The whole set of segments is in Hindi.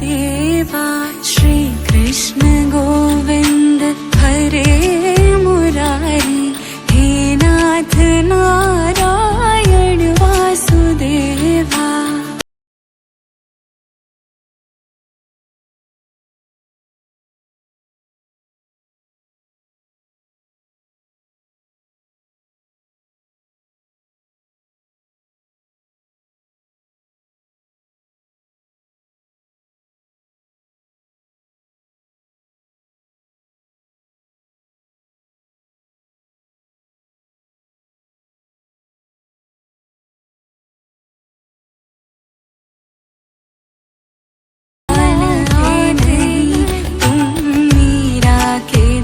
वासुदेवा श्री कृष्ण गोविंद हरे मुरारी हे नाथ नारायण वासुदेवा।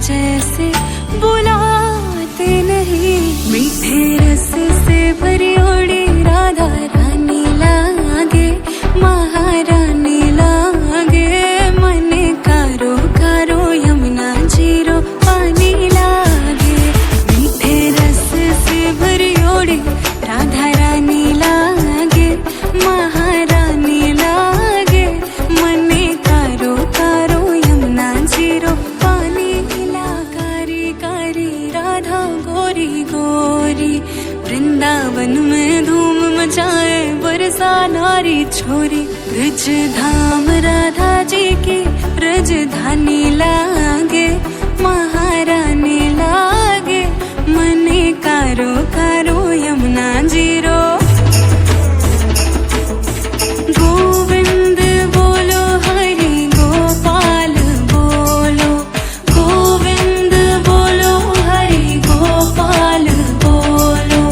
जैसे बुलाते नहीं मीठे रस से भरी ओड़ी राधा रानी लागे महारानी लागे मन कारो कारो यमुना जीरो पानी लागे मीठे रस से भरी ओड़ी राधा रानी लागे महारानी लागे मन कारो कारो यमुना जीरो पानी राधा गोरी गोरी वृंदावन में धूम मचाए बरसा नारी छोरी ब्रज धाम राधा जी की ब्रजधानी लागे महारानी लागे मने कारो कारो यमुना जीरो। गोविंद बोलो हरि गोपाल बोलो गोविंद बोलो हरि गोपाल बोलो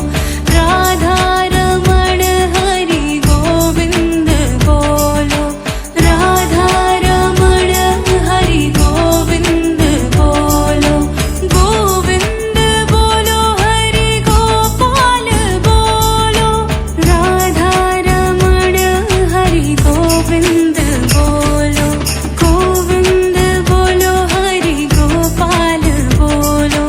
राधा रमण हरि गोविंद बोलो राधा रमण हरि गोविंद बोलो गोविंद बोलो हरि गोपाल बोलो राधा रमण हरि गोविंद बोलो गोविंद बोलो हरि गोपाल बोलो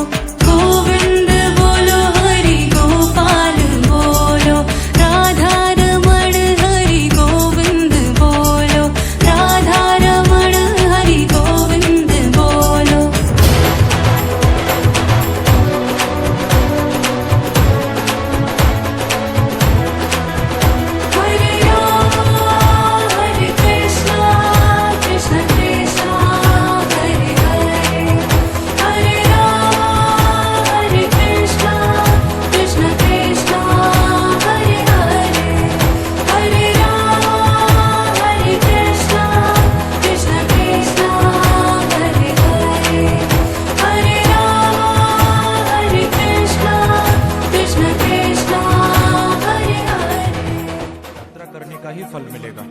गोविंद बोलो हरि गोपाल बोलो राधा रमण हरि गोविंद बोलो राधा रमण हरि गोविंद बोलो। हरे राम हरे कृष्णा कृष्ण कृष्णा हरे हरे हरे राम हरे कृष्णा कृष्ण कृष्णा हरे हरे हरे राम हरे कृष्णा कृष्ण कृष्णा हरे हरे हरे राम हरे कृष्णा कृष्ण कृष्णा हरे हरे। यात्रा करने का ही फल मिलेगा।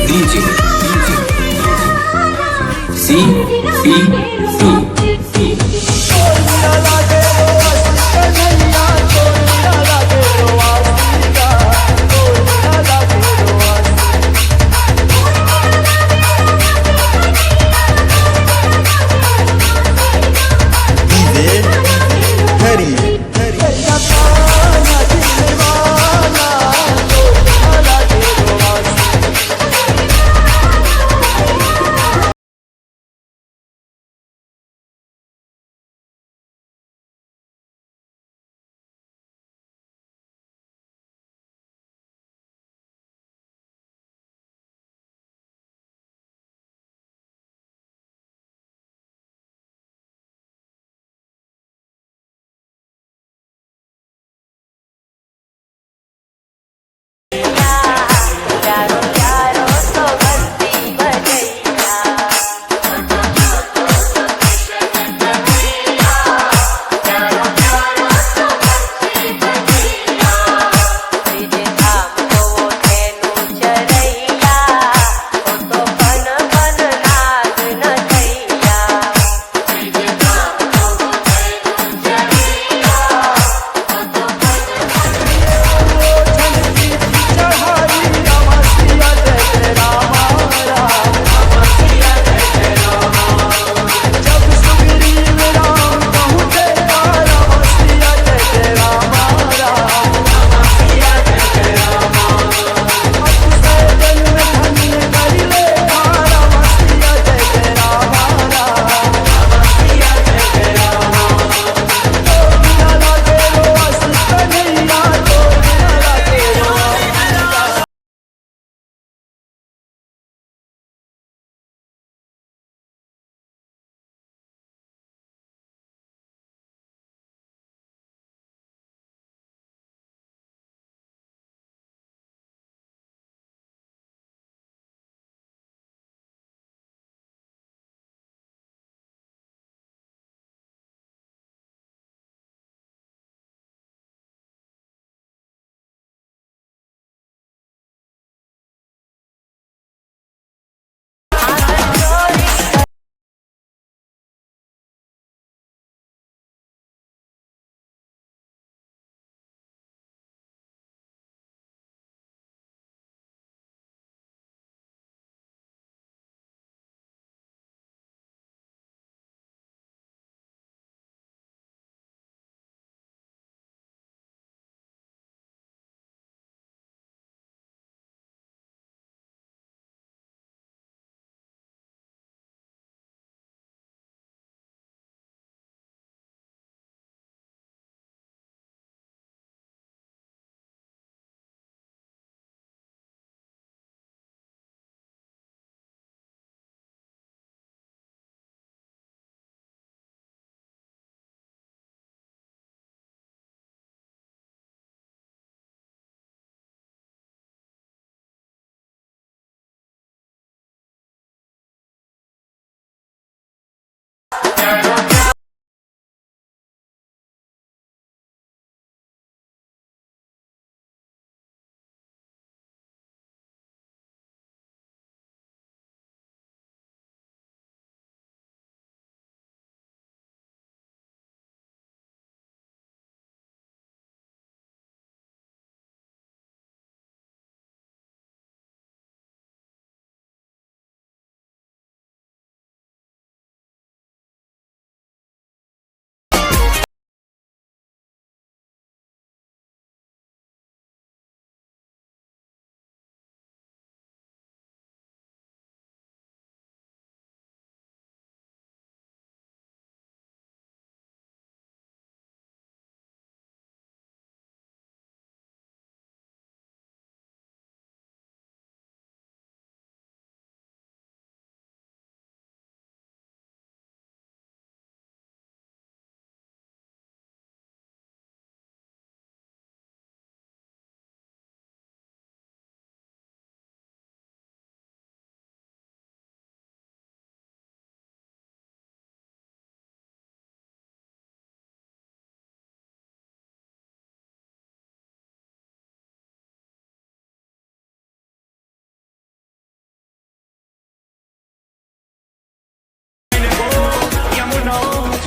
DJ C C C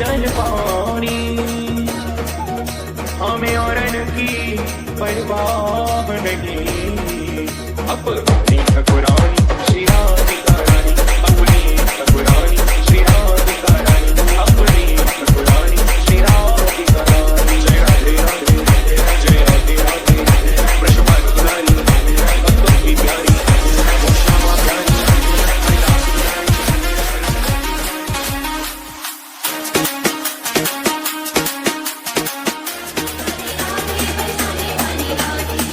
जल पानी, हमें और की परवाह नहीं। अपनी ठकुरानी श्री राधिका रानी, अपनी ठकुरानी श्री राधिका रानी, अपनी ठकुरानी श्री राधिका रानी। जय राधे राधे, जय राधे राधे, वृषभानु दुलारी, भक्तों की प्यारी, श्यामा प्यारी।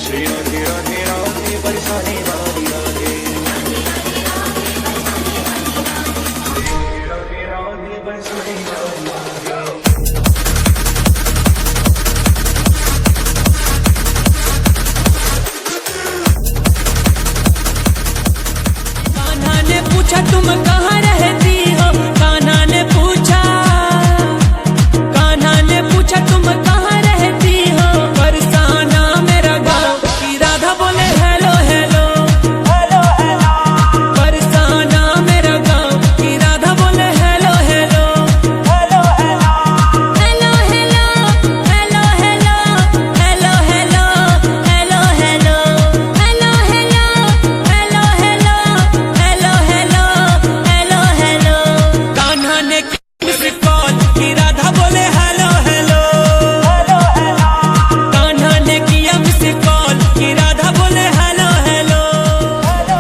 श्री राधे राधे राधे बरसाने वाली राधे, राधे राधे बरसाने वाली राधे। कान्हा ने पूछा तुम कहाँ रहती हो, कान्हा ने पूछा, कान्हा ने पूछा तुम कहाँ रहती हो, बरसाना मेरा गाँव की राधा बोले hello hello hello hello, Barsana मेरा गाँव की राधा बोले hello hello hello hello hello hello hello hello hello hello hello hello hello hello hello hello hello. Kanha ने मिस कॉल की राधा बोले hello hello hello hello, Kanha ने किया मिस कॉल की राधा बोले हेलो हेलो हेलो।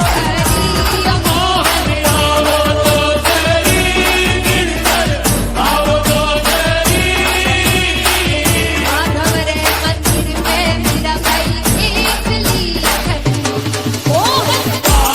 माधव रे मंदिर में मीरा बाई एक लीला खड़ी। गोविंद बोलो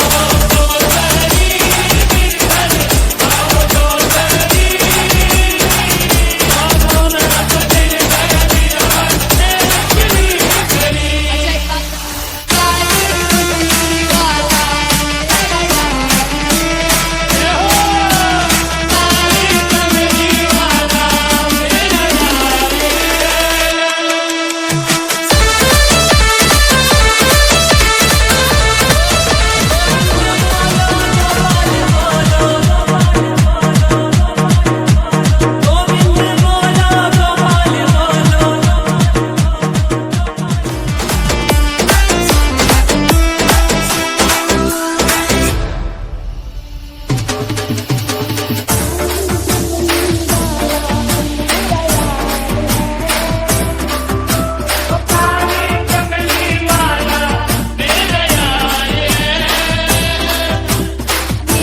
गोपाल बोलो,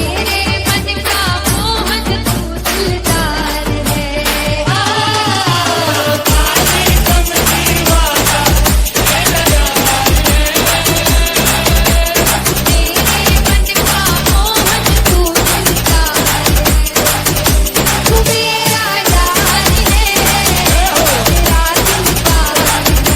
मेरे मन का मोहन तू दिलदार है। मेरे मन का मोहन तू दिलदार है। तू मेरा यार है, तेरा दिलदार है।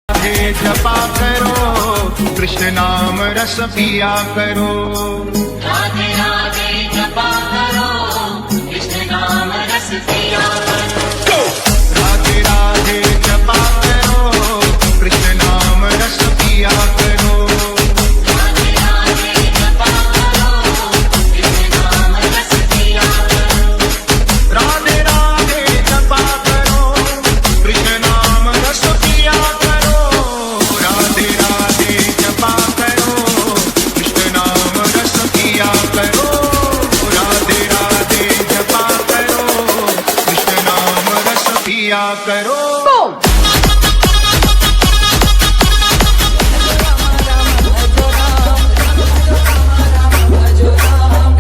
राधे जपा करो, कृष्ण नाम रस पिया करो। राधे राधे जपा करो, कृष्ण नाम रस पिया करो। राधे राधे जपा करो, कृष्ण नाम रस पिया करो। राधे राधे जपा करो, कृष्ण नाम रस पिया करो। राधे राधे जपा करो, कृष्ण नाम रस पिया करो। राधे राधे जपा करो, कृष्ण नाम रस पिया करो। पिया करो।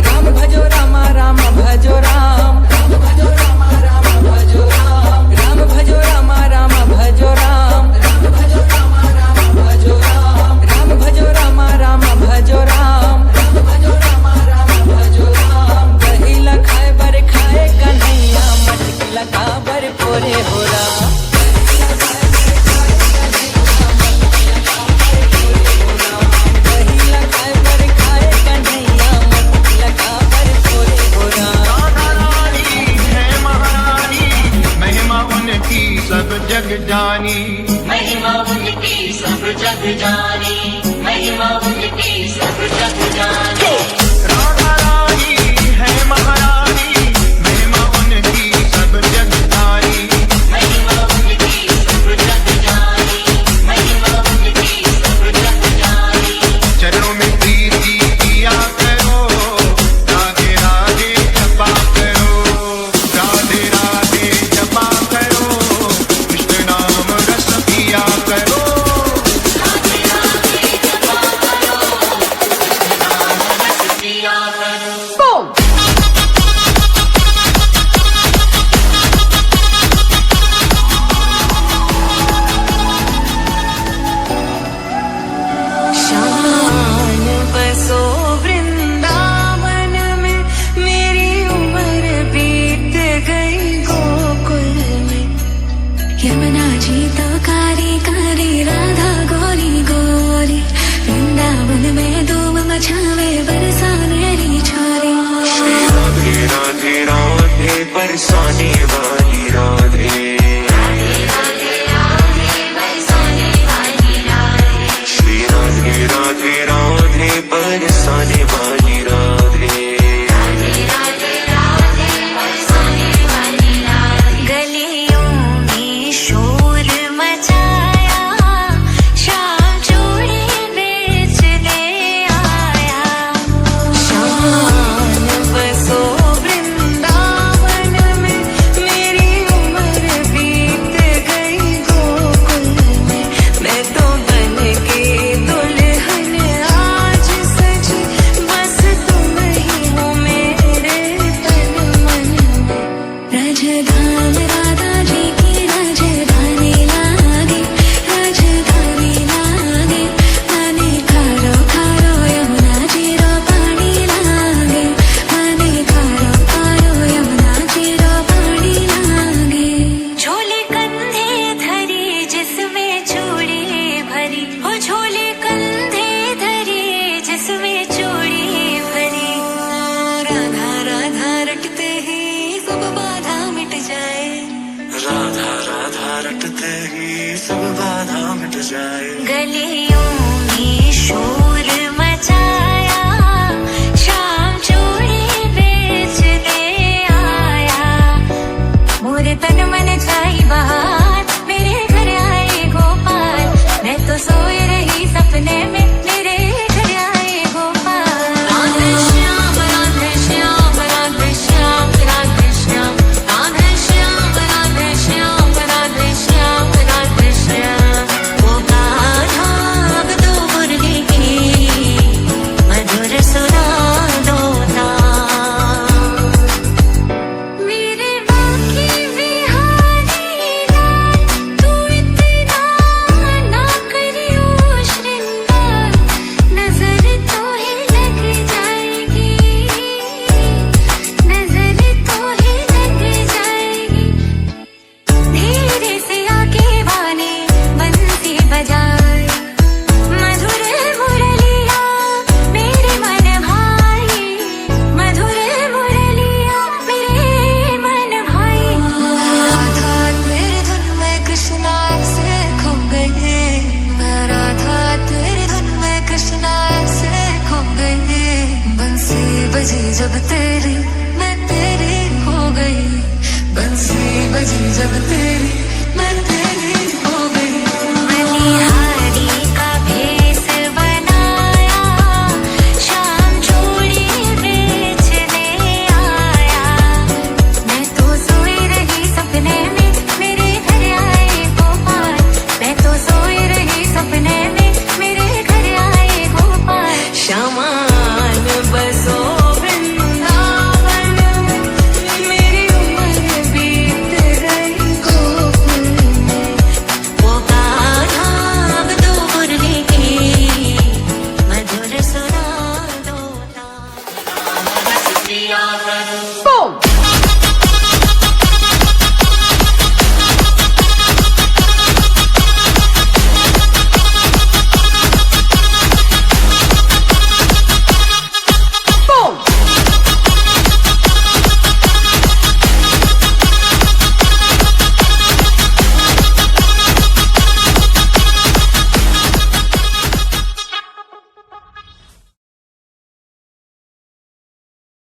राम भजो राम राम भजो राम भजो राम राम भजो राम राम भजो राम राम भजो राम भजो राम राम भजो राम राम भजो राम राम भजो राम भजो राम राम भजो राम दही लखाए बर खाए कन्हैया मटकी लगा बर पोरे हो राम दही लखाए बर खाए कन्हैया मटकी लगा बर पोरे हो राम राधा रानी है महारानी, महिमा उनकी सब जग जानी। महिमा उनकी सब जग जानी, महिमा उनकी सब जग जानी। राधा रानी है महारानी, महिमा उनकी सब जग जानी। महिमा उनकी सब जग जानी, महिमा उनकी सब जग जानी। चरणों में प्रीति किया करो, राधे राधे जपा करो, राधे राधे जपा करो, कृष्ण नाम रस पिया करो। राधे राधे जपा करो, नाम रस पिया करो। शान बसो वृंदावन में मेरी उम्र बीत गई गोकुल में यमुना जी तो कारी कारी राधा गोरी गोरी वृंदावन में धूम मचावे बरसाने री छोरी राधे राधे राधे बरसाने वाली राधे, श्री राधे राधे राधे बरसाने वाली राधे। गलियों में शोर मचाया शाम चूड़ी बेच दे आया शान बसो वृंदावन में मेरी उम्र बीत गई गोकुल में मैं तो बन के दुल्हन आज सजी बस तुम ही हो मेरे तन मन में राजधाम राधा जी की राजधानी लागे राजधानी लागे माने खारो खारो यमुना जी रो पानी लागे माने खारो खारो यमुना जी रो पानी लागे झोले कंधे धरी जिसमें चूड़ी भरी हो झोले कंधे धरी जिसमें चूड़ी भरी राधा राधा रटते ही सब बाधा मिट जाए राधा राधा रटते ही सब बाधा मिट जाए। गलियों में शोर मचाया शाम चूड़ी बेच दे आया मोरे तन मन जाई बहा